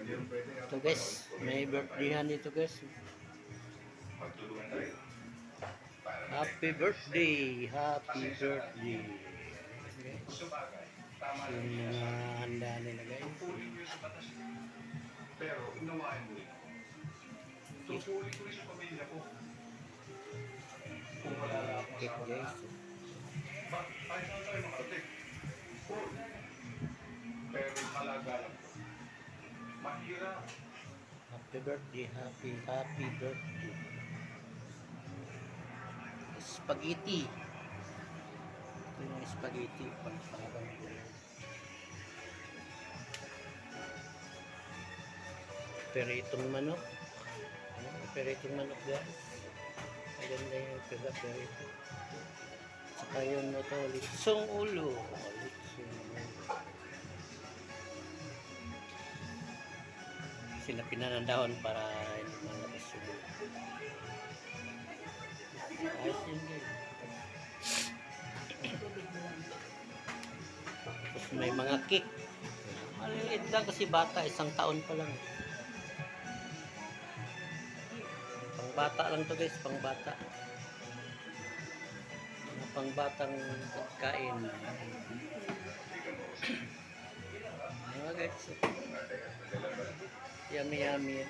Ito guys, may birthdayhan dito guys. Happy birthday! Happy birthday! Yung mga handa nila guys. Pero unawain mo rin ako. Tutuloy ko rin sa pamilya ko. Kung wala na akong Cake guys. Ay, saan tayo makarating? Pero halaga lang ko. Mahirap. Happy birthday, happy birthday. Spaghetti. Ito yung spaghetti. Pangpangabang ko. Peritong manok. Peritong manok guys. Maganda yung perito. Saka yung ito, litsong ulo. Litsong ulo. Sila pinanandahon para hindi malabas yung ulo. Ayos yun guys. Tapos may mga cake. Maliliit lang kasi bata, 1 taon pa lang. Pangbata lang to guys, pangbata. Mga pangbatang kain. Mga guys. Yummy.